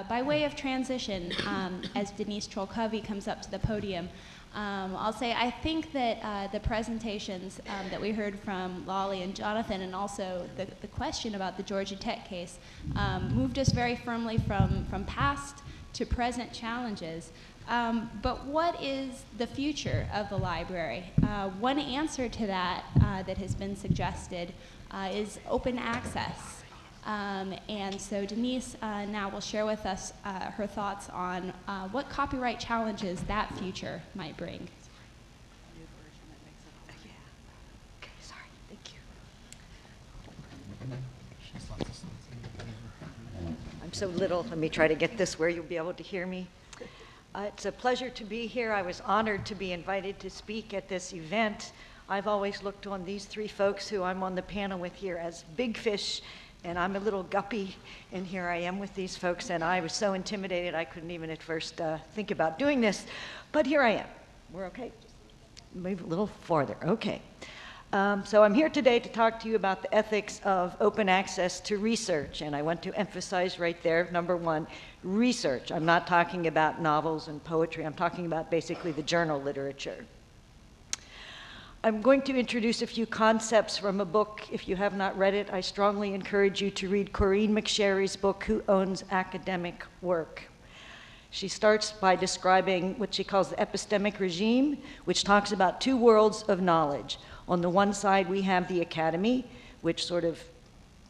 By way of transition, as Denise Troll-Covey comes up to the podium, I'll say I think that the presentations that we heard from Lolly and Jonathan, and also the question about the Georgia Tech case, moved us very firmly from past to present challenges. But what is the future of the library? One answer to that that has been suggested is open access. And so Denise now will share with us her thoughts on what copyright challenges that future might bring. I'm so little. Let me try to get this where you'll be able to hear me. It's a pleasure to be here. I was honored to be invited to speak at this event. I've always looked on these three folks who I'm on the panel with here as big fish, and I'm a little guppy, and here I am with these folks, and I was so intimidated I couldn't even at first think about doing this, but here I am. We're okay? Move a little farther, okay. So I'm here today to talk to you about the ethics of open access to research, and I want to emphasize right there, number one, research. I'm not talking about novels and poetry, I'm talking about basically the journal literature. I'm going to introduce a few concepts from a book. If you have not read it, I strongly encourage you to read Corinne McSherry's book, Who Owns Academic Work? She starts by describing what she calls the epistemic regime, which talks about two worlds of knowledge. On the one side, we have the academy, which sort of,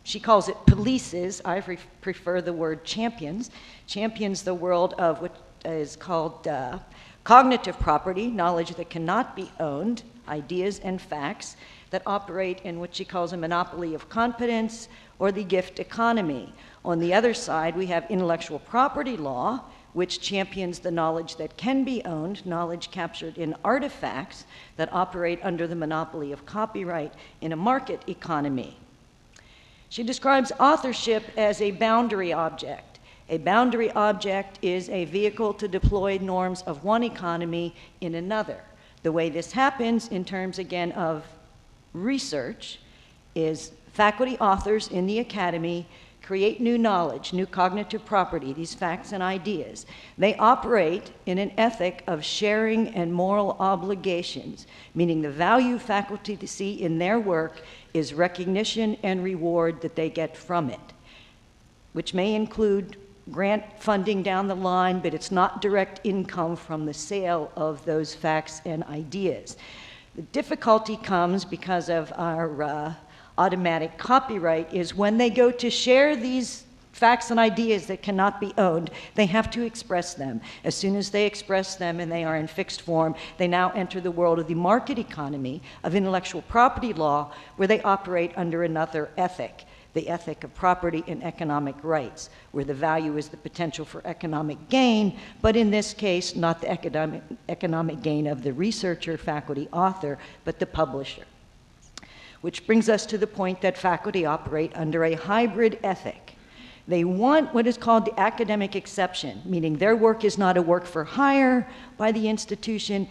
she calls it polices. I prefer the word champions. Champions the world of what is called cognitive property, knowledge that cannot be owned, ideas and facts that operate in what she calls a monopoly of competence or the gift economy. On the other side, we have intellectual property law, which champions the knowledge that can be owned, knowledge captured in artifacts that operate under the monopoly of copyright in a market economy. She describes authorship as a boundary object. A boundary object is a vehicle to deploy norms of one economy in another. The way this happens in terms, again, of research is faculty authors in the academy create new knowledge, new cognitive property, these facts and ideas. They operate in an ethic of sharing and moral obligations, meaning the value faculty see in their work is recognition and reward that they get from it, which may include grant funding down the line, but it's not direct income from the sale of those facts and ideas. The difficulty comes because of our automatic copyright is when they go to share these facts and ideas that cannot be owned, they have to express them. As soon as they express them and they are in fixed form, they now enter the world of the market economy, of intellectual property law, where they operate under another ethic, the ethic of property and economic rights, where the value is the potential for economic gain, but in this case, not the economic gain of the researcher, faculty, author, but the publisher. Which brings us to the point that faculty operate under a hybrid ethic. They want what is called the academic exception, meaning their work is not a work for hire by the institution.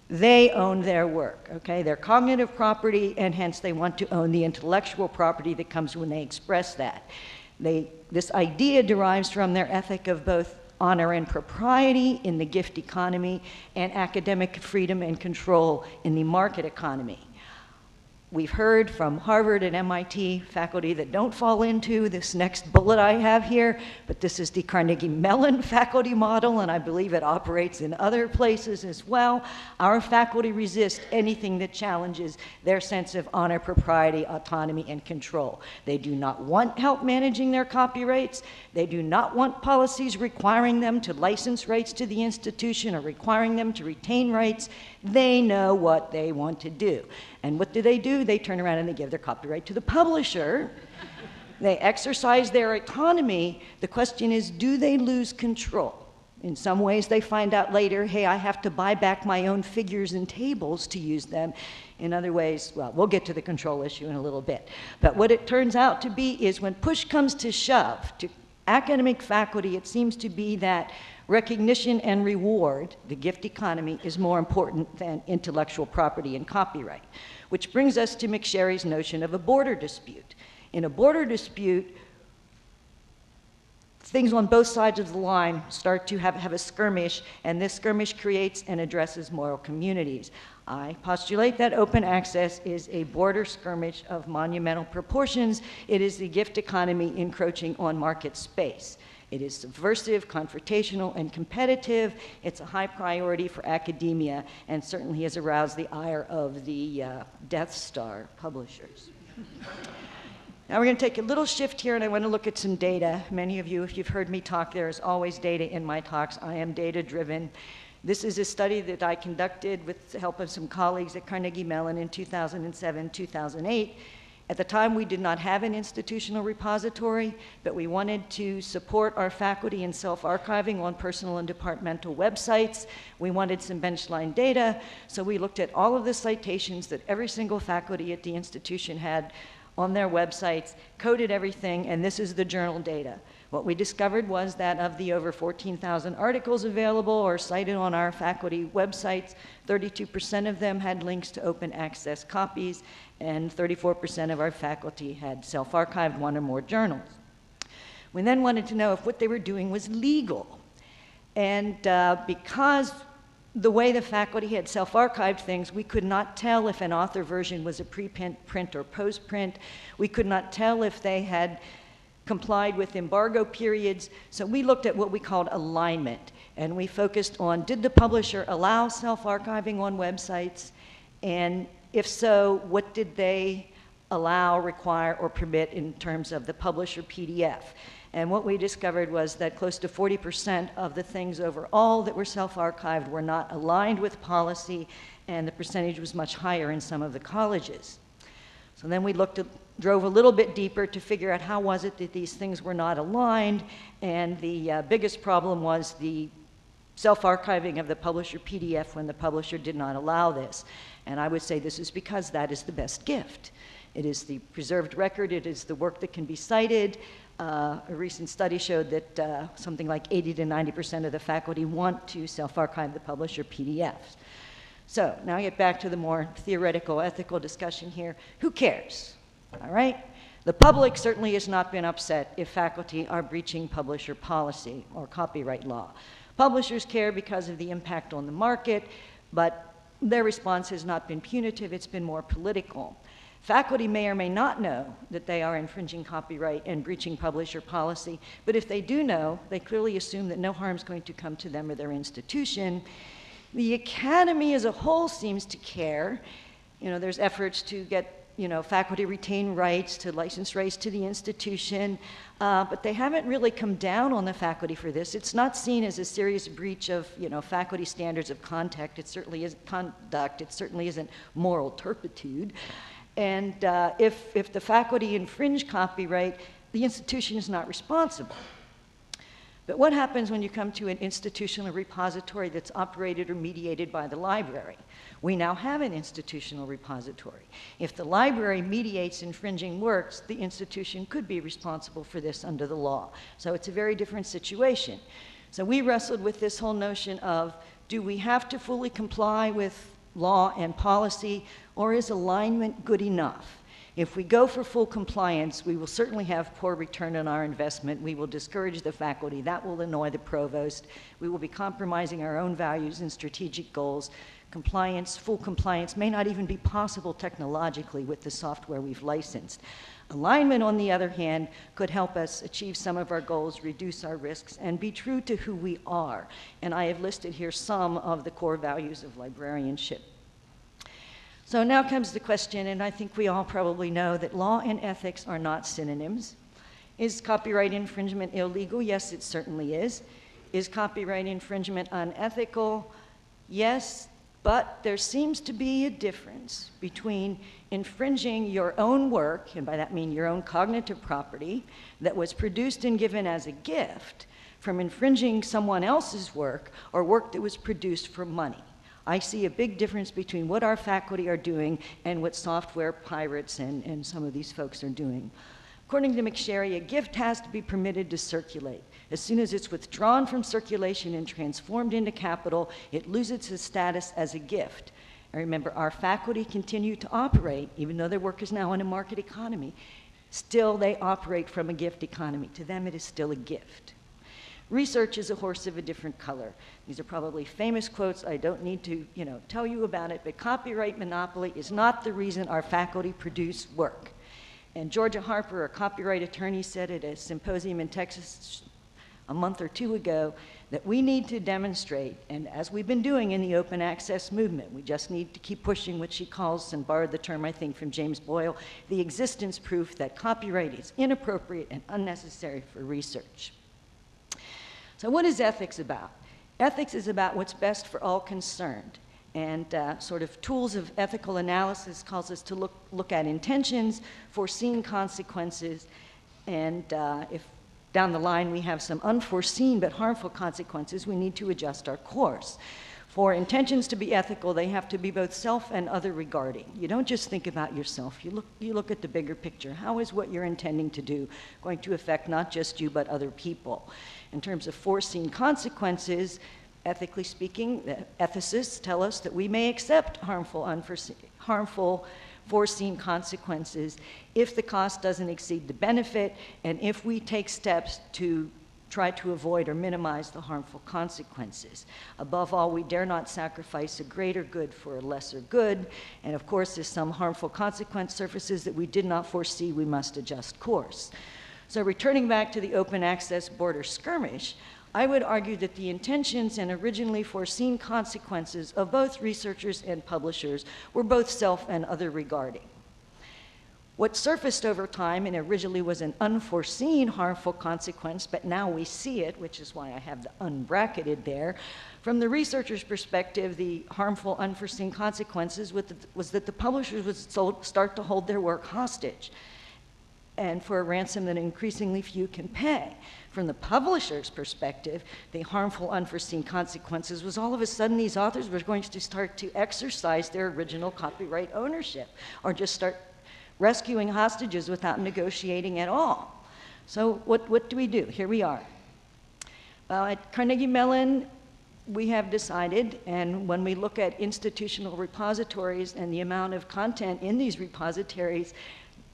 They own their work, okay? Their cognitive property, and hence they want to own the intellectual property that comes when they express that. This idea derives from their ethic of both honor and propriety in the gift economy and academic freedom and control in the market economy. We've heard from Harvard and MIT faculty that don't fall into this next bullet I have here, but this is the Carnegie Mellon faculty model, and I believe it operates in other places as well. Our faculty resist anything that challenges their sense of honor, propriety, autonomy, and control. They do not want help managing their copyrights. They do not want policies requiring them to license rights to the institution or requiring them to retain rights. They know what they want to do. And what do? They turn around and they give their copyright to the publisher. They exercise their autonomy. The question is, do they lose control? In some ways, they find out later, hey, I have to buy back my own figures and tables to use them. In other ways, well, we'll get to the control issue in a little bit. But what it turns out to be is when push comes to shove, to academic faculty, it seems to be that recognition and reward, the gift economy, is more important than intellectual property and copyright. Which brings us to McSherry's notion of a border dispute. In a border dispute, things on both sides of the line start to have a skirmish, and this skirmish creates and addresses moral communities. I postulate that open access is a border skirmish of monumental proportions. It is the gift economy encroaching on market space. It is subversive, confrontational, and competitive. It's a high priority for academia and certainly has aroused the ire of the Death Star publishers. Now we're going to take a little shift here, and I want to look at some data. Many of you, if you've heard me talk, there is always data in my talks. I am data-driven. This is a study that I conducted with the help of some colleagues at Carnegie Mellon in 2007, 2008. At the time, we did not have an institutional repository, but we wanted to support our faculty in self-archiving on personal and departmental websites. We wanted some benchline data, so we looked at all of the citations that every single faculty at the institution had on their websites, coded everything, and this is the journal data. What we discovered was that of the over 14,000 articles available or cited on our faculty websites, 32% of them had links to open access copies, and 34% of our faculty had self-archived one or more journals. We then wanted to know if what they were doing was legal. And because the way the faculty had self-archived things, we could not tell if an author version was a preprint or post-print. We could not tell if they had complied with embargo periods. So we looked at what we called alignment, and we focused on, did the publisher allow self-archiving on websites? And if so, what did they allow, require, or permit in terms of the publisher PDF? And what we discovered was that close to 40% of the things overall that were self-archived were not aligned with policy, and the percentage was much higher in some of the colleges. So then we drove a little bit deeper to figure out how was it that these things were not aligned, and the biggest problem was the self-archiving of the publisher PDF when the publisher did not allow this. And I would say this is because that is the best gift. It is the preserved record, it is the work that can be cited. A recent study showed that something like 80 to 90% of the faculty want to self-archive the publisher PDFs. So now I get back to the more theoretical, ethical discussion here. Who cares? All right? The public certainly has not been upset if faculty are breaching publisher policy or copyright law. Publishers care because of the impact on the market, but their response has not been punitive, it's been more political. Faculty may or may not know that they are infringing copyright and breaching publisher policy, but if they do know, they clearly assume that no harm is going to come to them or their institution. The academy as a whole seems to care. You know, there's efforts to get faculty retain rights to license rights to the institution, but they haven't really come down on the faculty for this. It's not seen as a serious breach of faculty standards of conduct. It certainly isn't conduct. It certainly isn't moral turpitude. And if the faculty infringe copyright, the institution is not responsible. But what happens when you come to an institutional repository that's operated or mediated by the library? We now have an institutional repository. If the library mediates infringing works, the institution could be responsible for this under the law. So it's a very different situation. So we wrestled with this whole notion of, do we have to fully comply with law and policy, or is alignment good enough? If we go for full compliance, we will certainly have poor return on our investment. We will discourage the faculty. That will annoy the provost. We will be compromising our own values and strategic goals. Compliance, full compliance, may not even be possible technologically with the software we've licensed. Alignment, on the other hand, could help us achieve some of our goals, reduce our risks, and be true to who we are. And I have listed here some of the core values of librarianship. So now comes the question, and I think we all probably know that law and ethics are not synonyms. Is copyright infringement illegal? Yes, it certainly is. Is copyright infringement unethical? Yes, but there seems to be a difference between infringing your own work, and by that I mean your own cognitive property, that was produced and given as a gift, from infringing someone else's work or work that was produced for money. I see a big difference between what our faculty are doing and what software pirates and some of these folks are doing. According to McSherry, a gift has to be permitted to circulate. As soon as it's withdrawn from circulation and transformed into capital, it loses its status as a gift. And remember, our faculty continue to operate, even though their work is now in a market economy, still they operate from a gift economy. To them, it is still a gift. Research is a horse of a different color. These are probably famous quotes. I don't need to, tell you about it, but copyright monopoly is not the reason our faculty produce work. And Georgia Harper, a copyright attorney, said at a symposium in Texas a month or two ago that we need to demonstrate, and as we've been doing in the open access movement, we just need to keep pushing what she calls, and borrowed the term I think from James Boyle, the existence proof that copyright is inappropriate and unnecessary for research. So what is ethics about? Ethics is about what's best for all concerned. And sort of tools of ethical analysis calls us to look at intentions, foreseen consequences, and if down the line we have some unforeseen but harmful consequences, we need to adjust our course. For intentions to be ethical, they have to be both self and other regarding. You don't just think about yourself, you look at the bigger picture. How is what you're intending to do going to affect not just you but other people? In terms of foreseen consequences, ethically speaking, ethicists tell us that we may accept harmful foreseen consequences if the cost doesn't exceed the benefit and if we take steps to try to avoid or minimize the harmful consequences. Above all, we dare not sacrifice a greater good for a lesser good, and of course, if some harmful consequence surfaces that we did not foresee, we must adjust course. So returning back to the open access border skirmish, I would argue that the intentions and originally foreseen consequences of both researchers and publishers were both self and other regarding. What surfaced over time and originally was an unforeseen harmful consequence, but now we see it, which is why I have the unbracketed there. From the researcher's perspective, the harmful unforeseen consequences was that the publishers would start to hold their work hostage and for a ransom that increasingly few can pay. From the publisher's perspective, the harmful unforeseen consequences was all of a sudden these authors were going to start to exercise their original copyright ownership or just start rescuing hostages without negotiating at all. So what do we do? Here we are. At Carnegie Mellon, we have decided, and when we look at institutional repositories and the amount of content in these repositories,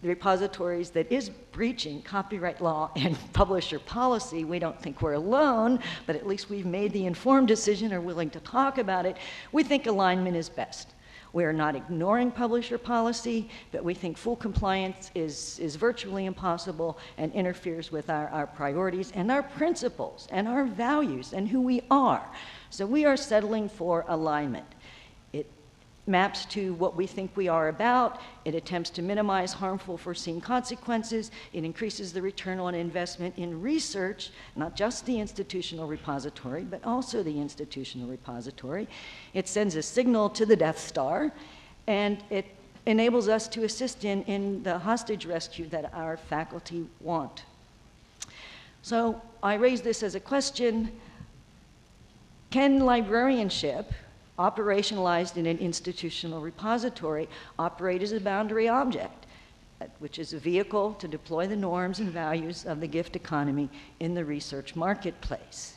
the repositories that is breaching copyright law and publisher policy, we don't think we're alone, but at least we've made the informed decision, are willing to talk about it. We think alignment is best. We are not ignoring publisher policy, but we think full compliance is virtually impossible and interferes with our priorities and our principles and our values and who we are. So we are settling for alignment. It maps to what we think we are about. It attempts to minimize harmful foreseen consequences. It increases the return on investment in research, not just the institutional repository, but also the institutional repository. It sends a signal to the Death Star, and it enables us to assist in the hostage rescue that our faculty want. So I raise this as a question: can librarianship, operationalized in an institutional repository, operate as a boundary object, which is a vehicle to deploy the norms and values of the gift economy in the research marketplace?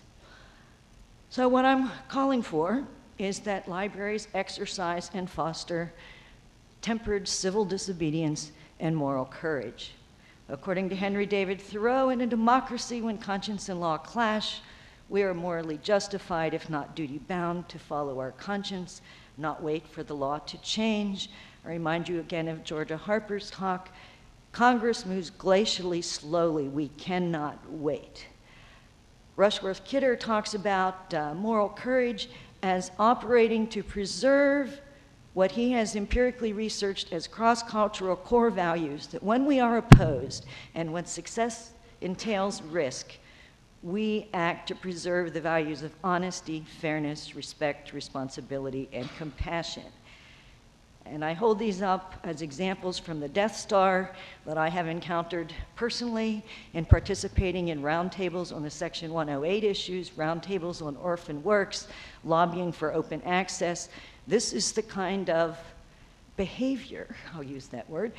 So what I'm calling for is that libraries exercise and foster tempered civil disobedience and moral courage. According to Henry David Thoreau, in a democracy when conscience and law clash, we are morally justified, if not duty-bound, to follow our conscience, not wait for the law to change. I remind you again of Georgia Harper's talk: Congress moves glacially slowly, we cannot wait. Rushworth Kidder talks about moral courage as operating to preserve what he has empirically researched as cross-cultural core values, that when we are opposed and when success entails risk, we act to preserve the values of honesty, fairness, respect, responsibility, and compassion. And I hold these up as examples from the Death Star that I have encountered personally in participating in roundtables on the Section 108 issues, roundtables on orphan works, lobbying for open access. This is the kind of behavior, I'll use that word,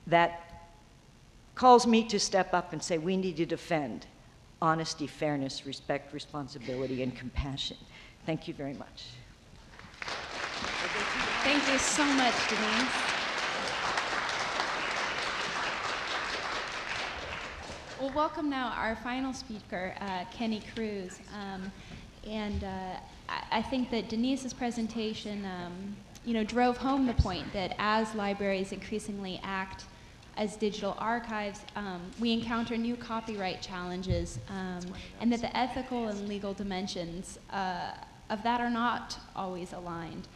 that calls me to step up and say we need to defend honesty, fairness, respect, responsibility, and compassion. Thank you very much. Thank you so much, Denise. We'll welcome now our final speaker, Kenny Cruz. I think that Denise's presentation, drove home the point that as libraries increasingly act as digital archives, we encounter new copyright challenges, and that the ethical and legal dimensions of that are not always aligned.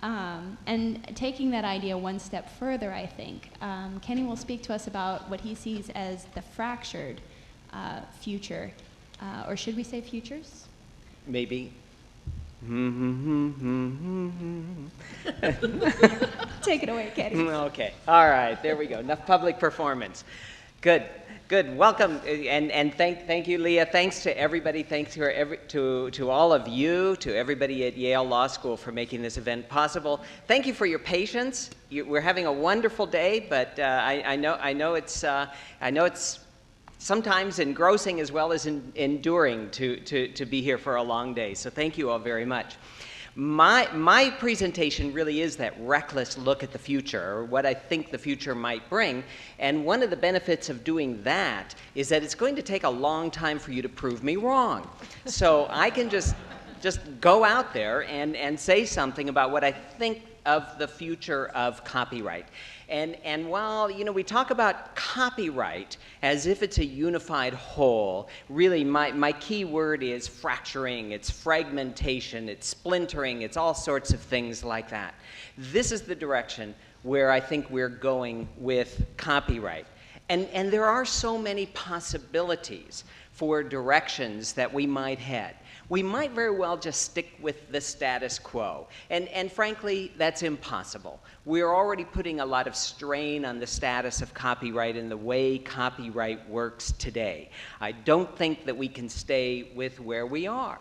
And taking that idea one step further, I think, Kenny will speak to us about what he sees as the fractured future, or should we say futures? Maybe. Take it away, Kenny. Okay. All right. There we go. Enough public performance. Good. Good. Welcome, and thank you, Leah. Thanks to everybody. Thanks to all of you, to everybody at Yale Law School for making this event possible. Thank you for your patience. We're having a wonderful day, but I know it's sometimes engrossing as well as enduring to be here for a long day. So thank you all very much. My presentation really is that reckless look at the future, or what I think the future might bring. And one of the benefits of doing that is that it's going to take a long time for you to prove me wrong. So I can just go out there and say something about what I think of the future of copyright. And while, we talk about copyright as if it's a unified whole, really my key word is fracturing, it's fragmentation, it's splintering, it's all sorts of things like that. This is the direction where I think we're going with copyright. And there are so many possibilities for directions that we might head. We might very well just stick with the status quo. And frankly, that's impossible. We're already putting a lot of strain on the status of copyright and the way copyright works today. I don't think that we can stay with where we are.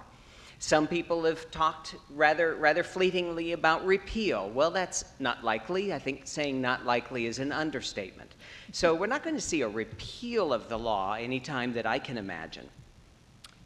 Some people have talked rather fleetingly about repeal. Well, that's not likely. I think saying not likely is an understatement. So we're not going to see a repeal of the law anytime that I can imagine.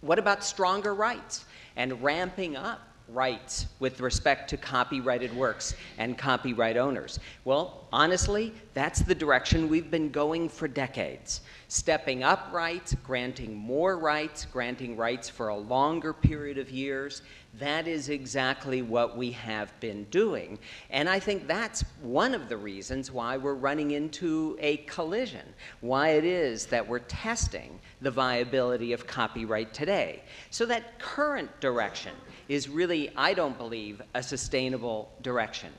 What about stronger rights and ramping up rights with respect to copyrighted works and copyright owners? Well, honestly, that's the direction we've been going for decades. Stepping up rights, granting more rights, granting rights for a longer period of years. That is exactly what we have been doing. And I think that's one of the reasons why we're running into a collision, why it is that we're testing the viability of copyright today. So that current direction is really, I don't believe, a sustainable direction.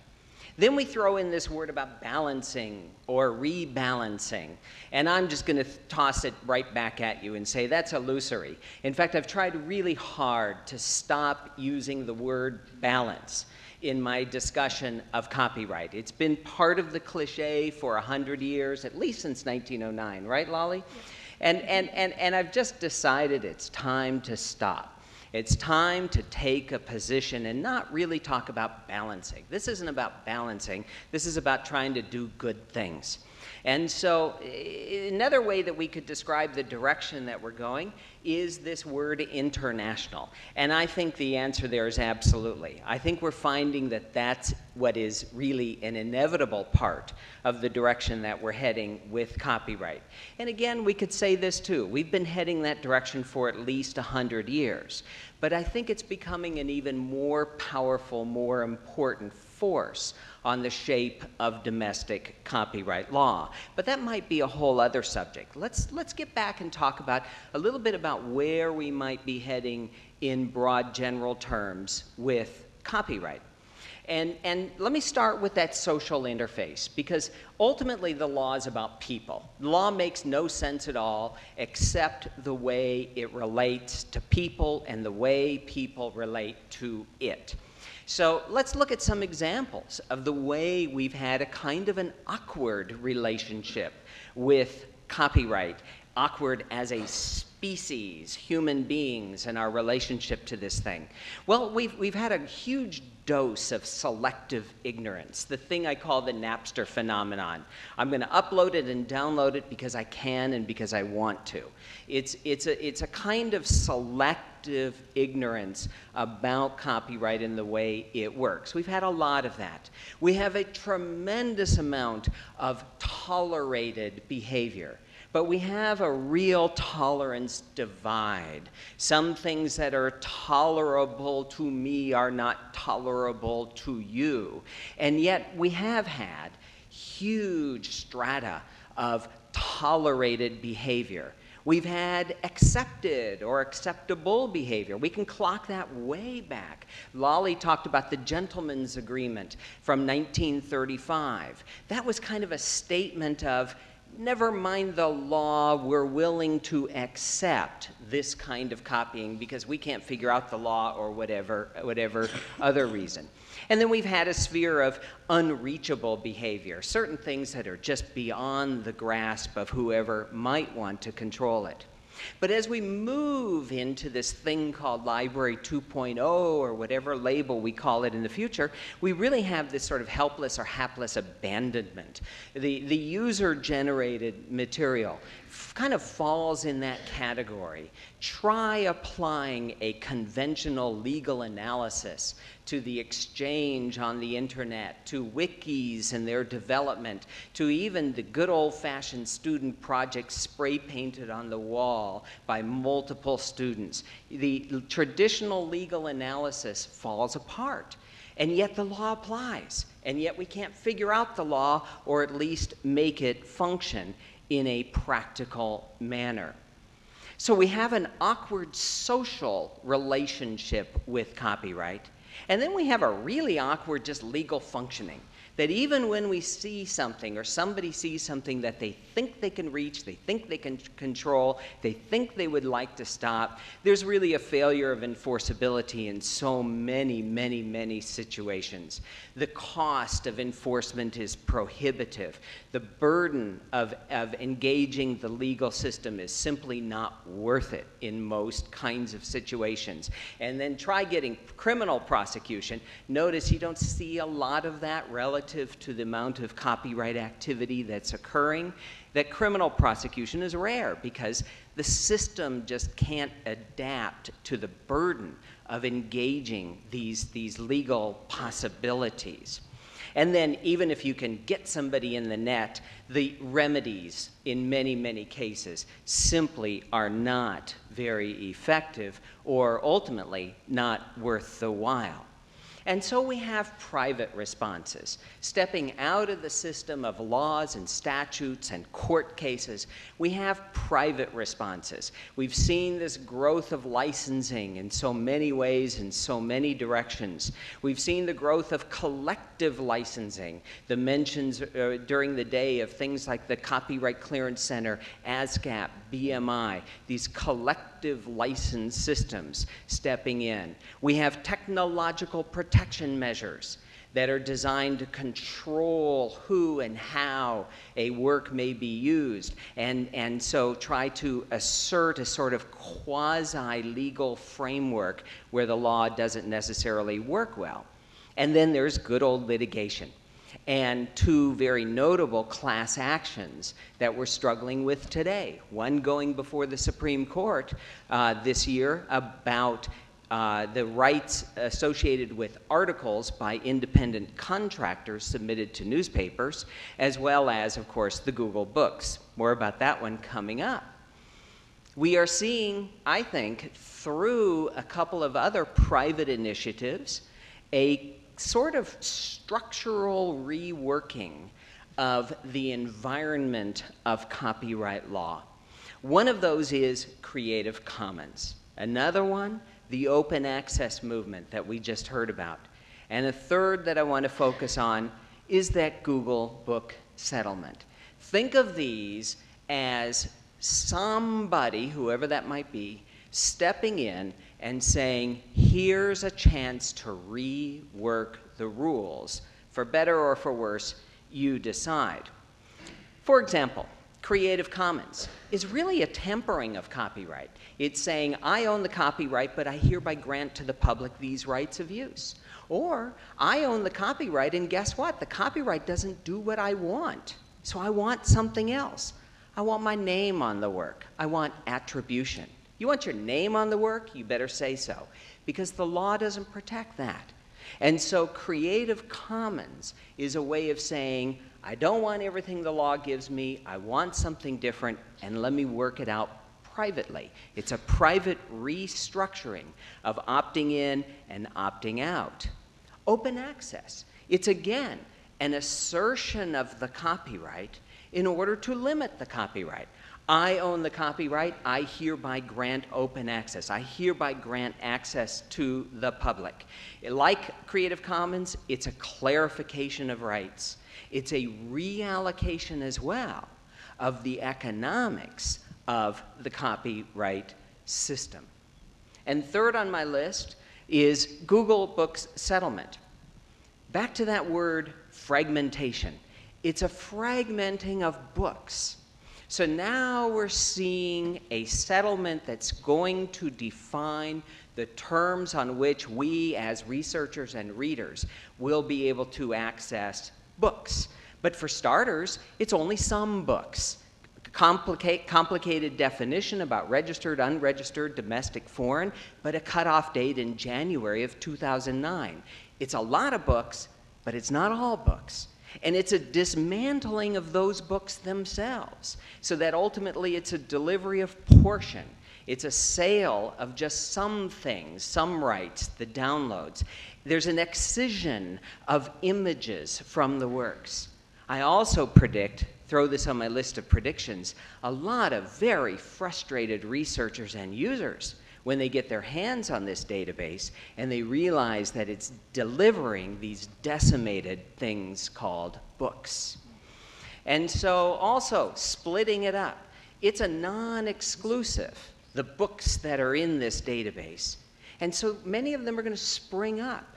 Then we throw in this word about balancing or rebalancing. And I'm just going to toss it right back at you and say that's illusory. In fact, I've tried really hard to stop using the word balance in my discussion of copyright. It's been part of the cliche for 100 years, at least since 1909, right, Lolly? And I've just decided it's time to stop. It's time to take a position and not really talk about balancing. This isn't about balancing. This is about trying to do good things. And so another way that we could describe the direction that we're going is this word international. And I think the answer there is absolutely. I think we're finding that that's what is really an inevitable part of the direction that we're heading with copyright. And again, we could say this too. We've been heading that direction for at least 100 years. But I think it's becoming an even more powerful, more important force on the shape of domestic copyright law. But that might be a whole other subject. Let's get back and talk about a little bit about where we might be heading in broad general terms with copyright. And let me start with that social interface, because ultimately the law is about people. The law makes no sense at all except the way it relates to people and the way people relate to it. So let's look at some examples of the way we've had a kind of an awkward relationship with copyright, awkward as a species, human beings, and our relationship to this thing. Well, we've had a huge dose of selective ignorance, the thing I call the Napster phenomenon. I'm going to upload it and download it because I can and because I want to. It's a kind of selective ignorance about copyright and the way it works. We've had a lot of that. We have a tremendous amount of tolerated behavior. But we have a real tolerance divide. Some things that are tolerable to me are not tolerable to you. And yet we have had huge strata of tolerated behavior. We've had accepted or acceptable behavior. We can clock that way back. Lolly talked about the gentleman's agreement from 1935. That was kind of a statement of, never mind the law, we're willing to accept this kind of copying because we can't figure out the law or whatever other reason. And then we've had a sphere of unreachable behavior, certain things that are just beyond the grasp of whoever might want to control it. But as we move into this thing called Library 2.0 or whatever label we call it in the future, we really have this sort of helpless or hapless abandonment. The user-generated material kind of falls in that category. Try applying a conventional legal analysis to the exchange on the internet, to wikis and their development, to even the good old-fashioned student projects spray painted on the wall by multiple students. The traditional legal analysis falls apart, and yet the law applies, and yet we can't figure out the law or at least make it function in a practical manner. So we have an awkward social relationship with copyright, and then we have a really awkward just legal functioning. That even when we see something or somebody sees something that they think they can reach, they think they can control, they think they would like to stop, there's really a failure of enforceability in so many, many, many situations. The cost of enforcement is prohibitive. The burden of engaging the legal system is simply not worth it in most kinds of situations. And then try getting criminal prosecution. Notice you don't see a lot of that relative to the amount of copyright activity that's occurring. That criminal prosecution is rare because the system just can't adapt to the burden of engaging these legal possibilities. And then even if you can get somebody in the net, the remedies in many, many cases simply are not very effective or ultimately not worth the while. And so we have private responses. Stepping out of the system of laws and statutes and court cases, we have private responses. We've seen this growth of licensing in so many ways, in so many directions. We've seen the growth of collective licensing, the mentions during the day of things like the Copyright Clearance Center, ASCAP, BMI, these collective license systems stepping in. We have technological protection measures that are designed to control who and how a work may be used, and so try to assert a sort of quasi-legal framework where the law doesn't necessarily work well. And then there's good old litigation. And two very notable class actions that we're struggling with today. One going before the Supreme Court this year about the rights associated with articles by independent contractors submitted to newspapers, as well as, of course, the Google books. More about that one coming up. We are seeing, I think, through a couple of other private initiatives, a sort of structural reworking of the environment of copyright law. One of those is Creative Commons. Another one, the open access movement that we just heard about. And a third that I want to focus on is that Google book settlement. Think of these as somebody, whoever that might be, stepping in and saying, here's a chance to rework the rules. For better or for worse, you decide. For example, Creative Commons is really a tempering of copyright. It's saying, I own the copyright, but I hereby grant to the public these rights of use. Or, I own the copyright, and guess what? The copyright doesn't do what I want. So I want something else. I want my name on the work. I want attribution. You want your name on the work? You better say so, because the law doesn't protect that. And so Creative Commons is a way of saying, I don't want everything the law gives me. I want something different, and let me work it out privately. It's a private restructuring of opting in and opting out. Open access. It's again an assertion of the copyright in order to limit the copyright. I own the copyright. I hereby grant open access. I hereby grant access to the public. Like Creative Commons, it's a clarification of rights. It's a reallocation as well of the economics of the copyright system. And third on my list is Google Books settlement. Back to that word fragmentation. It's a fragmenting of books. So now we're seeing a settlement that's going to define the terms on which we as researchers and readers will be able to access books. But for starters, it's only some books. Complicated definition about registered, unregistered, domestic, foreign, but a cutoff date in January of 2009. It's a lot of books, but it's not all books. And it's a dismantling of those books themselves, so that ultimately it's a delivery of portion. It's a sale of just some things, some rights, the downloads. There's an excision of images from the works. I also predict, throw this on my list of predictions, a lot of very frustrated researchers and users when they get their hands on this database and they realize that it's delivering these decimated things called books. And so also splitting it up. It's a non-exclusive, the books that are in this database. And so many of them are going to spring up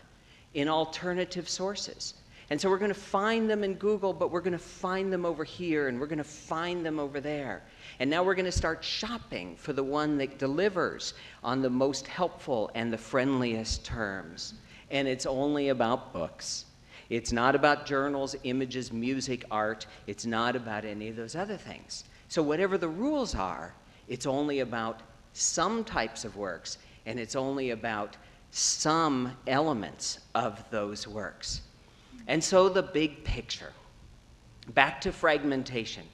in alternative sources. And so we're going to find them in Google, but we're going to find them over here, and we're going to find them over there. And now we're going to start shopping for the one that delivers on the most helpful and the friendliest terms. And it's only about books. It's not about journals, images, music, art. It's not about any of those other things. So whatever the rules are, it's only about some types of works, and it's only about some elements of those works. And so the big picture, back to fragmentation.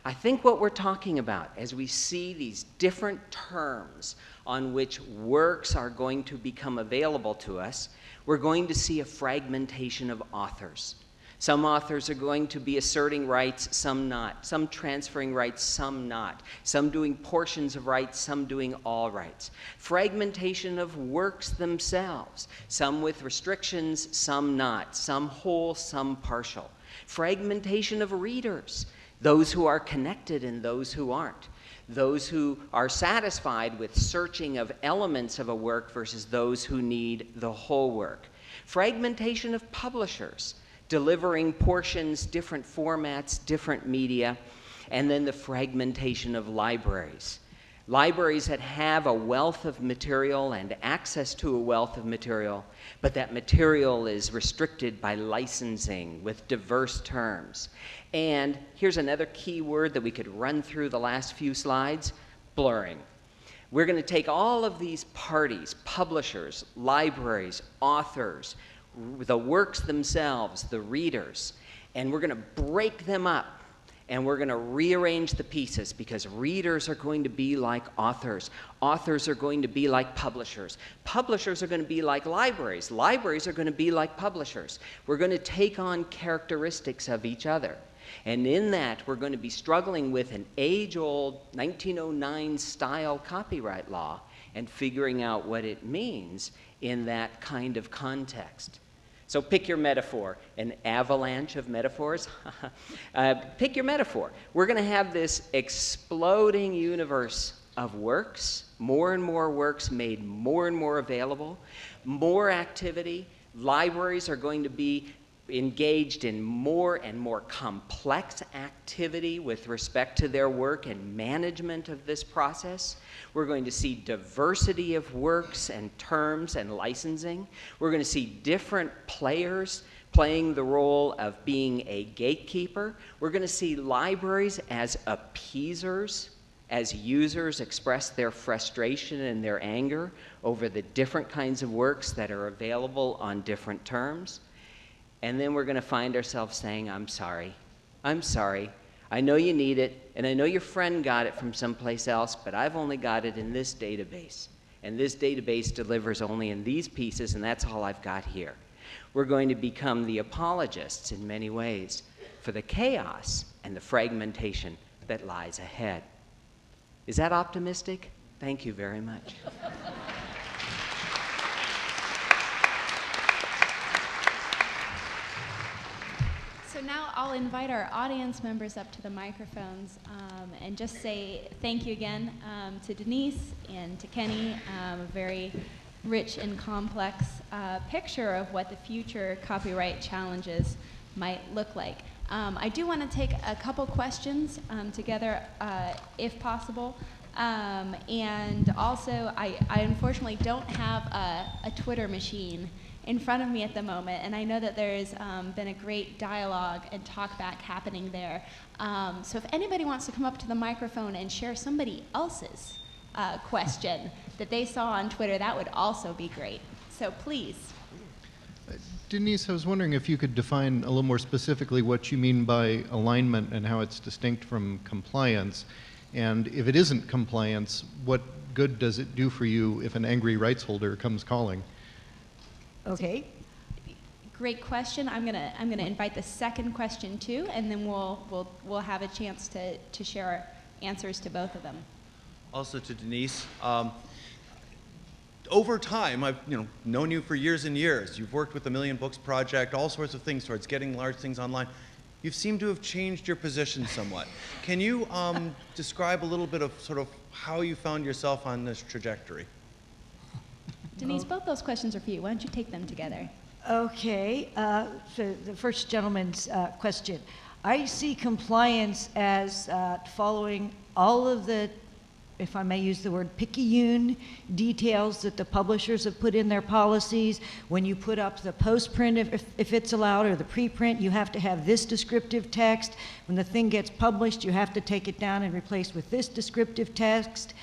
I think what we're talking about as we see these different terms on which works are going to become available to us, we're going to see a fragmentation of authors. Some authors are going to be asserting rights, some not. Some transferring rights, some not. Some doing portions of rights, some doing all rights. Fragmentation of works themselves, some with restrictions, some not. Some whole, some partial. Fragmentation of readers, those who are connected and those who aren't. Those who are satisfied with searching of elements of a work versus those who need the whole work. Fragmentation of publishers, delivering portions, different formats, different media, and then the fragmentation of libraries. Libraries that have a wealth of material and access to a wealth of material, but that material is restricted by licensing with diverse terms. And here's another key word that we could run through the last few slides, blurring. We're going to take all of these parties, publishers, libraries, authors, the works themselves, the readers, and we're going to break them up and we're going to rearrange the pieces because readers are going to be like authors. Authors are going to be like publishers. Publishers are going to be like libraries. Libraries are going to be like publishers. We're going to take on characteristics of each other. And in that, we're going to be struggling with an age-old 1909 style copyright law and figuring out what it means in that kind of context. So pick your metaphor, an avalanche of metaphors. Pick your metaphor. We're going to have this exploding universe of works, more and more works made more and more available, more activity. Libraries are going to be engaged in more and more complex activity with respect to their work and management of this process. We're going to see diversity of works and terms and licensing. We're going to see different players playing the role of being a gatekeeper. We're going to see libraries as appeasers, as users express their frustration and their anger over the different kinds of works that are available on different terms. And then we're going to find ourselves saying, I'm sorry, I'm sorry. I know you need it, and I know your friend got it from someplace else, but I've only got it in this database. And this database delivers only in these pieces, and that's all I've got here. We're going to become the apologists in many ways for the chaos and the fragmentation that lies ahead. Is that optimistic? Thank you very much. So now I'll invite our audience members up to the microphones and just say thank you again to Denise and to Kenny. A very rich and complex picture of what the future copyright challenges might look like. I do want to take a couple questions together, if possible. And also, I unfortunately don't have a Twitter machine in front of me at the moment, and I know that there's been a great dialogue and talkback happening there. So if anybody wants to come up to the microphone and share somebody else's question that they saw on Twitter, that would also be great. So please. Denise, I was wondering if you could define a little more specifically what you mean by alignment and how it's distinct from compliance. And if it isn't compliance, what good does it do for you if an angry rights holder comes calling? Okay. Great question. I'm gonna invite the second question too, and then we'll have a chance to share our answers to both of them. Also to Denise, over time, I've known you for years and years. You've worked with the Million Books Project, all sorts of things towards getting large things online. You seem to have changed your position somewhat. Can you describe a little bit of sort of how you found yourself on this trajectory? Denise, both those questions are for you. Why don't you take them together? Okay, so the first gentleman's question. I see compliance as following all of the, if I may use the word, picayune details that the publishers have put in their policies. When you put up the post-print, if it's allowed, or the preprint, you have to have this descriptive text. When the thing gets published, you have to take it down and replace with this descriptive text.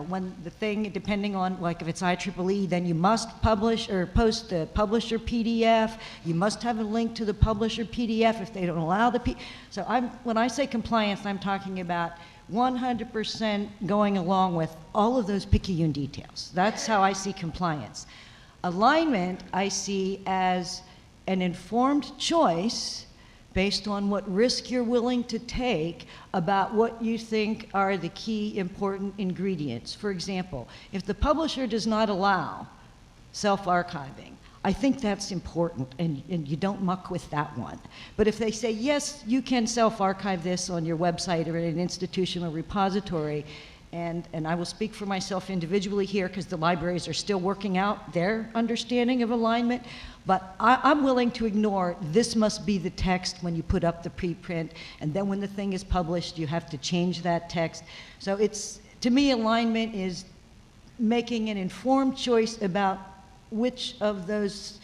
When the thing, depending on, like if it's IEEE, then you must publish or post the publisher PDF. You must have a link to the publisher PDF if they don't allow the So when I say compliance, I'm talking about 100% going along with all of those picayune details. That's how I see compliance. Alignment, I see as an informed choice based on what risk you're willing to take about what you think are the key important ingredients. For example, if the publisher does not allow self-archiving, I think that's important, and you don't muck with that one. But if they say, yes, you can self-archive this on your website or in an institutional repository, and I will speak for myself individually here because the libraries are still working out their understanding of alignment, but I'm willing to ignore this must be the text when you put up the preprint, and then when the thing is published, you have to change that text. So it's, to me, alignment is making an informed choice about which of those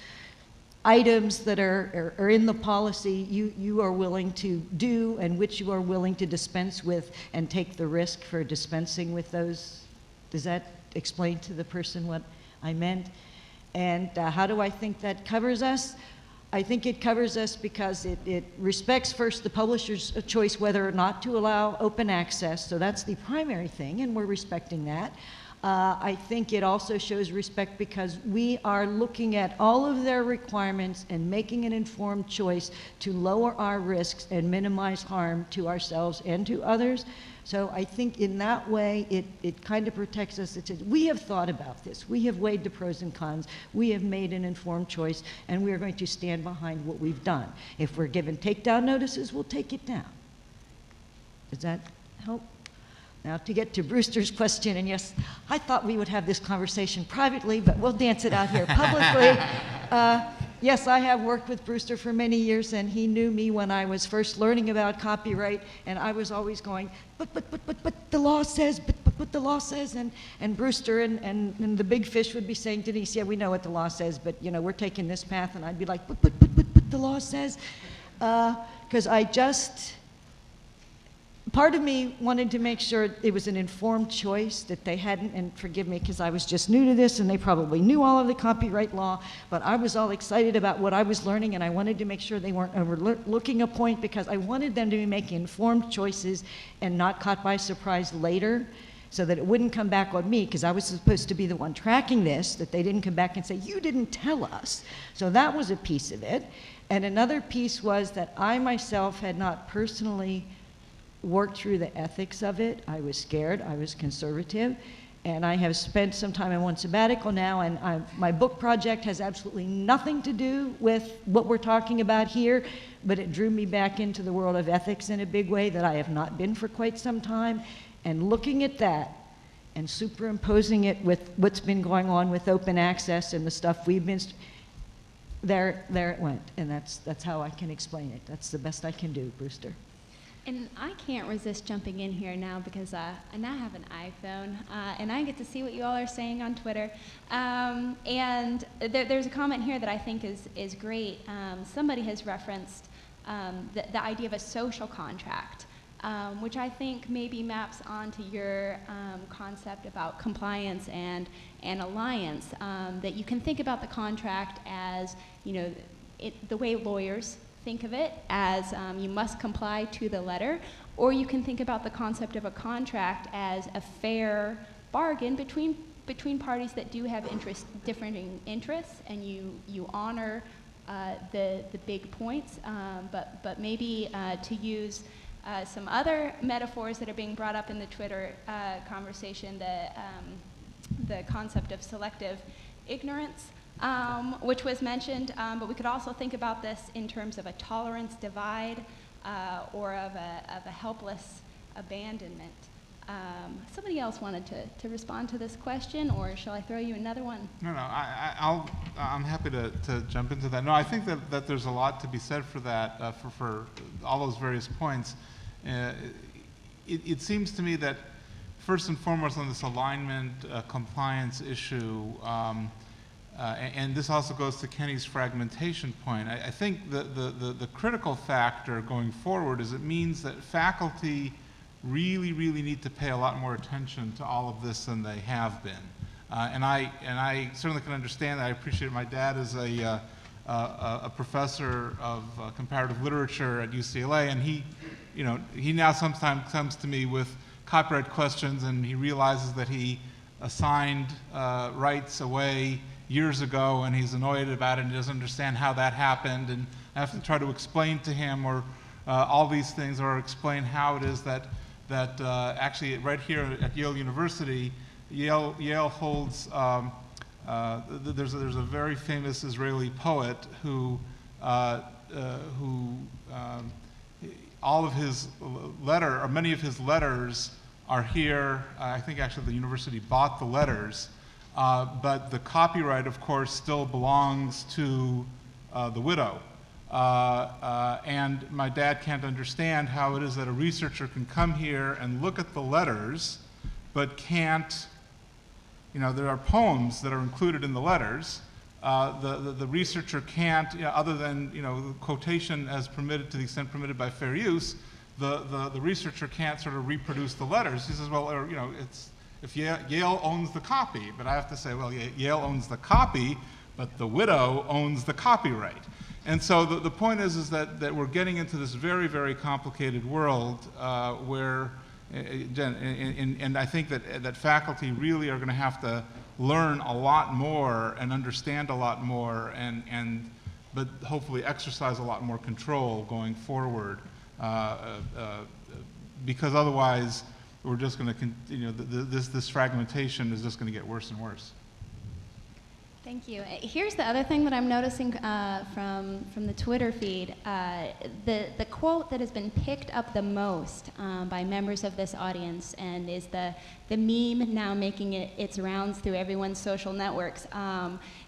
items that are in the policy you are willing to do and which you are willing to dispense with and take the risk for dispensing with those. Does that explain to the person what I meant? And how do I think that covers us? I think it covers us because it respects first the publisher's choice whether or not to allow open access, so that's the primary thing, and we're respecting that. I think it also shows respect because we are looking at all of their requirements and making an informed choice to lower our risks and minimize harm to ourselves and to others. So I think in that way, it kind of protects us. It says, we have thought about this. We have weighed the pros and cons. We have made an informed choice, and we are going to stand behind what we've done. If we're given takedown notices, we'll take it down. Does that help? Now, to get to Brewster's question, and yes, I thought we would have this conversation privately, but we'll dance it out here publicly. Yes, I have worked with Brewster for many years, and he knew me when I was first learning about copyright, and I was always going, but the law says, but the law says, and Brewster and the big fish would be saying, Denise, yeah, we know what the law says, but we're taking this path, and I'd be like, but the law says, because part of me wanted to make sure it was an informed choice, that they hadn't, and forgive me because I was just new to this and they probably knew all of the copyright law, but I was all excited about what I was learning and I wanted to make sure they weren't overlooking a point because I wanted them to be making informed choices and not caught by surprise later, so that it wouldn't come back on me, because I was supposed to be the one tracking this, that they didn't come back and say, you didn't tell us. So that was a piece of it. And another piece was that I myself had not personally worked through the ethics of it. I was scared, I was conservative, and I have spent some time on one sabbatical now, and my book project has absolutely nothing to do with what we're talking about here, but it drew me back into the world of ethics in a big way that I have not been for quite some time. And looking at that and superimposing it with what's been going on with open access and the stuff we've been, there it went. And that's how I can explain it. That's the best I can do, Brewster. And I can't resist jumping in here now because I now have an iPhone, and I get to see what you all are saying on Twitter. And there's a comment here that I think is great. Somebody has referenced the idea of a social contract, which I think maybe maps onto your concept about compliance and alliance, that you can think about the contract as, the way lawyers think of it as you must comply to the letter, or you can think about the concept of a contract as a fair bargain between parties that do have differing interests, and you honor the big points, but maybe to use some other metaphors that are being brought up in the Twitter conversation, the concept of selective ignorance, which was mentioned, but we could also think about this in terms of a tolerance divide or of a helpless abandonment. Somebody else wanted to respond to this question, or shall I throw you another one? No, I'm happy to jump into that. No, I think that there's a lot to be said for that, for all those various points. It seems to me that first and foremost on this alignment compliance issue, and this also goes to Kenny's fragmentation point, I think the critical factor going forward is it means that faculty really need to pay a lot more attention to all of this than they have been. And I certainly can understand that. I appreciate my dad is a professor of comparative literature at UCLA, and he now sometimes comes to me with copyright questions, and he realizes that he assigned rights away years ago, and he's annoyed about it, and he doesn't understand how that happened, and I have to try to explain to him, or all these things, or explain how it is that actually right here at Yale University, Yale holds, there's a very famous Israeli poet who all of his or many of his letters are here. I think actually the university bought the letters, but the copyright, of course, still belongs to the widow. And my dad can't understand how it is that a researcher can come here and look at the letters, but can't, there are poems that are included in the letters. The researcher can't, other than, quotation as permitted to the extent permitted by fair use, the researcher can't sort of reproduce the letters. He says, well, if Yale owns the copy, but I have to say, well, Yale owns the copy, but the widow owns the copyright. And so the point is that we're getting into this very complicated world where, and I think that faculty really are going to have to learn a lot more and understand a lot more, but hopefully exercise a lot more control going forward, because otherwise we're just going to continue. This fragmentation is just going to get worse and worse. Thank you. Here's the other thing that I'm noticing from the Twitter feed. The quote that has been picked up the most by members of this audience, and is the meme now making its rounds through everyone's social networks,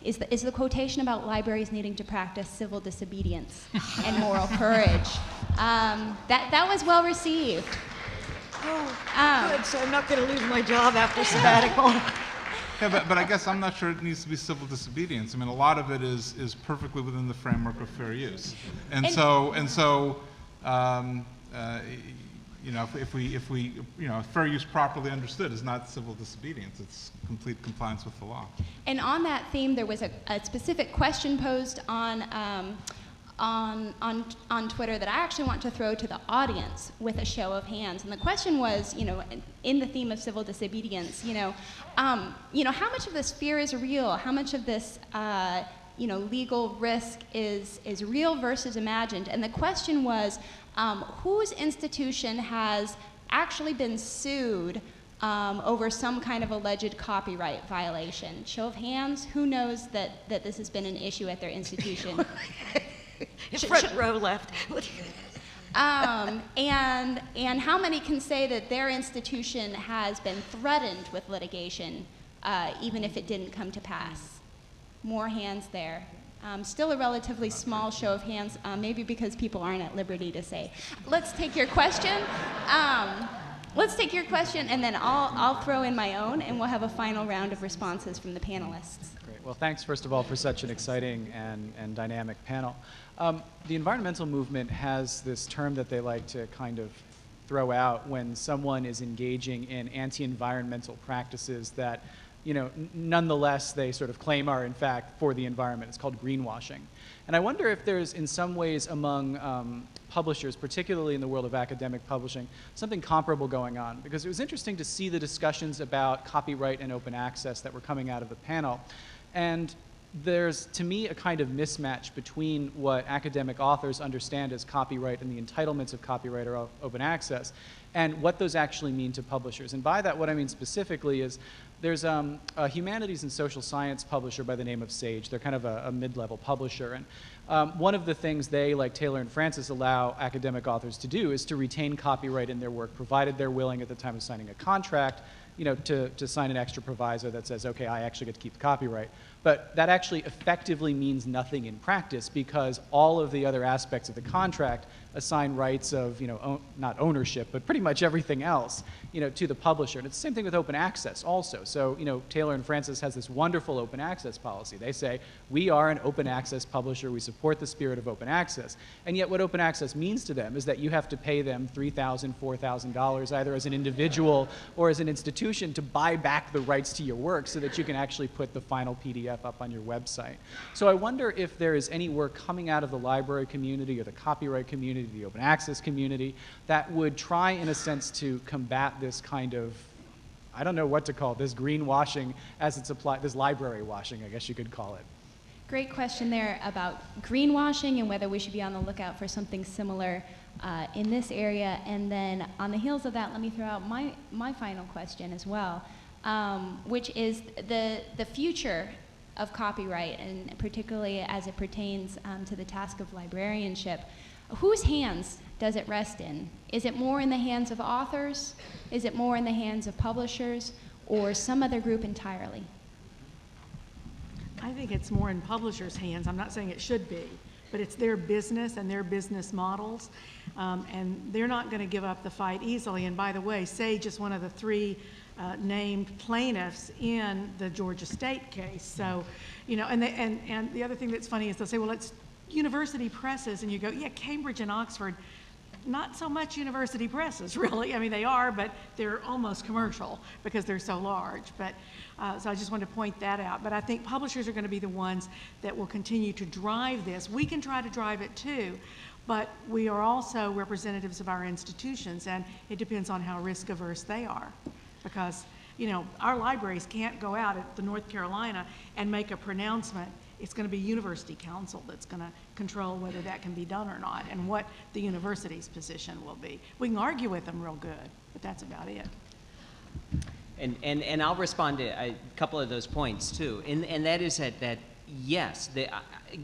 is the quotation about libraries needing to practice civil disobedience and moral courage. That was well received. Oh, good. So I'm not going to lose my job after sabbatical. Yeah, but I guess I'm not sure it needs to be civil disobedience. I mean, a lot of it is perfectly within the framework of fair use, and so you know, if we, you know, fair use properly understood is not civil disobedience, it's complete compliance with the law. And on that theme, there was a specific question posed on Twitter that I actually want to throw to the audience with a show of hands. And the question was, you know, in the theme of civil disobedience, you know, how much of this fear is real? How much of this, you know, legal risk is real versus imagined? And the question was, whose institution has actually been sued over some kind of alleged copyright violation? Show of hands, who knows that this has been an issue at their institution? Front row left. And how many can say that their institution has been threatened with litigation, even if it didn't come to pass? More hands there. Still a relatively small show of hands, maybe because people aren't at liberty to say. Let's take your question. Let's take your question, and then I'll throw in my own, and we'll have a final round of responses from the panelists. Great. Well, thanks, first of all, for such an exciting and dynamic panel. The environmental movement has this term that they like to kind of throw out when someone is engaging in anti-environmental practices that, you know, nonetheless they sort of claim are in fact for the environment. It's called greenwashing. And I wonder if there's in some ways among publishers, particularly in the world of academic publishing, something comparable going on, because it was interesting to see the discussions about copyright and open access that were coming out of the panel. And there's, to me, a kind of mismatch between what academic authors understand as copyright and the entitlements of copyright or open access, and what those actually mean to publishers. And by that, what I mean specifically is there's a humanities and social science publisher by the name of Sage. They're kind of a mid-level publisher. And one of the things they, like Taylor and Francis, allow academic authors to do is to retain copyright in their work, provided they're willing at the time of signing a contract, you know, to sign an extra proviso that says, okay, I actually get to keep the copyright. But that actually effectively means nothing in practice, because all of the other aspects of the contract assign rights of, you know, not ownership, but pretty much everything else, you know, to the publisher. And it's the same thing with open access also. So, you know, Taylor and Francis has this wonderful open access policy. They say, we are an open access publisher, we support the spirit of open access. And yet what open access means to them is that you have to pay them $3,000, $4,000, either as an individual or as an institution, to buy back the rights to your work so that you can actually put the final PDF up on your website. So I wonder if there is any work coming out of the library community or the copyright community, the open access community, that would try, in a sense, to combat this kind of, I don't know what to call it, this greenwashing as it's applied, this library washing, I guess you could call it. Great question there about greenwashing and whether we should be on the lookout for something similar in this area. And then on the heels of that, let me throw out my final question as well, which is the future of copyright, and particularly as it pertains to the task of librarianship. Whose hands does it rest in? Is it more in the hands of authors? Is it more in the hands of publishers, or some other group entirely? I think it's more in publishers' hands. I'm not saying it should be, but it's their business and their business models, and they're not going to give up the fight easily. And by the way, Sage is one of the three named plaintiffs in the Georgia State case. So, you know, and the other thing that's funny is they'll say, well, it's university presses, and you go, yeah, Cambridge and Oxford, not so much university presses, really. I mean, they are, but they're almost commercial because they're so large. But so I just wanted to point that out. But I think publishers are going to be the ones that will continue to drive this. We can try to drive it too, but we are also representatives of our institutions, and it depends on how risk averse they are. Because, you know, our libraries can't go out at the North Carolina and make a pronouncement. It's going to be University Council that's going to control whether that can be done or not, and what the university's position will be. We can argue with them real good, but that's about it. And I'll respond to a couple of those points too, and that is that yes,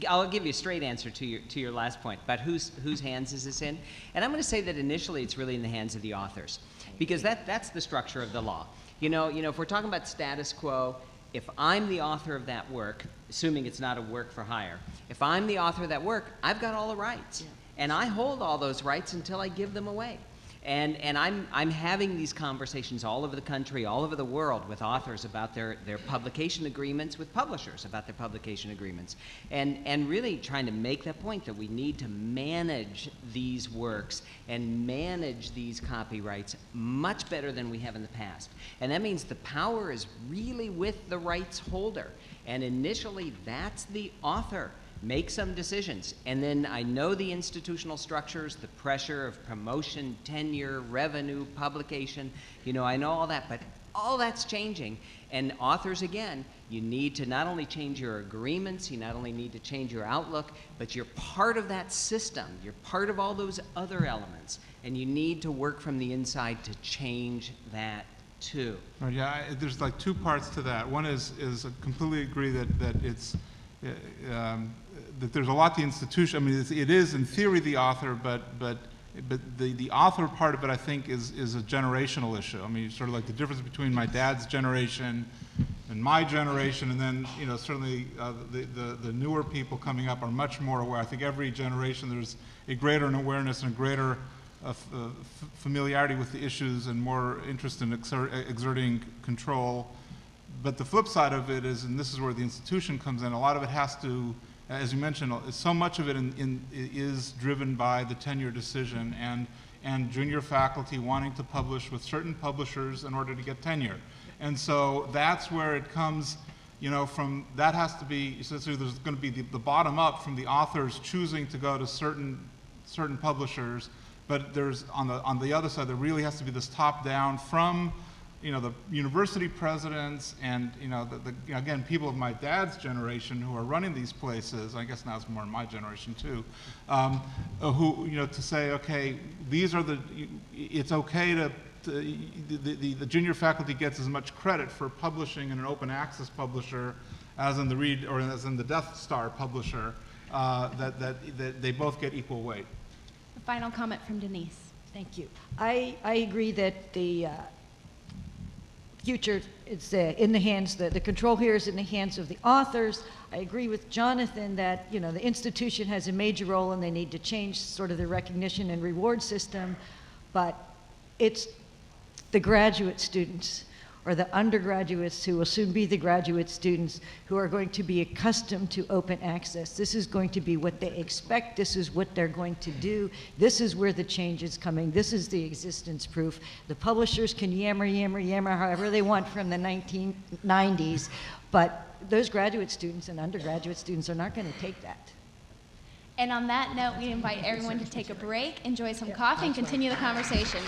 I'll give you a straight answer to your last point about whose hands is this in, and I'm going to say that initially it's really in the hands of the authors, because that's the structure of the law. You know, if we're talking about status quo, if I'm the author of that work, assuming it's not a work for hire, if I'm the author of that work, I've got all the rights, and I hold all those rights until I give them away. And I'm having these conversations all over the country, all over the world with authors about their publication agreements with publishers, about their publication agreements. And really trying to make that point that we need to manage these works and manage these copyrights much better than we have in the past. And that means the power is really with the rights holder. And initially, that's the author. Make some decisions. And then I know the institutional structures, the pressure of promotion, tenure, revenue, publication, I know all that, but all that's changing. And authors, again, you need to not only change your agreements, you not only need to change your outlook, but you're part of that system. You're part of all those other elements. And you need to work from the inside to change that too. Right, yeah, there's like two parts to that. One is I completely agree that it's that there's a lot the institution. I mean, it is in theory the author, but the author part of it, I think, is a generational issue. I mean, sort of like the difference between my dad's generation and my generation, and then certainly the newer people coming up are much more aware. I think every generation there's a greater awareness and a greater familiarity with the issues and more interest in exerting control. But the flip side of it is, and this is where the institution comes in, a lot of it has to, as you mentioned, so much of it is driven by the tenure decision and junior faculty wanting to publish with certain publishers in order to get tenure. And so that's where it comes, from, that has to be, so there's going to be the bottom up from the authors choosing to go to certain publishers, but there's, on the other side, there really has to be this top down from the university presidents and, again, people of my dad's generation who are running these places, I guess now it's more in my generation too, who, to say, okay, these are it's okay the junior faculty gets as much credit for publishing in an open access publisher as in the Death Star publisher, that they both get equal weight. A final comment from Denise. Thank you. I agree that the future is in the hands, the control here is in the hands of the authors. I agree with Jonathan that, the institution has a major role and they need to change sort of the recognition and reward system, but it's the graduate students or the undergraduates who will soon be the graduate students who are going to be accustomed to open access. This is going to be what they expect. This is what they're going to do. This is where the change is coming. This is the existence proof. The publishers can yammer however they want from the 1990s, but those graduate students and undergraduate students are not going to take that. And on that note, we invite everyone to take a break, enjoy some coffee, and continue the conversation.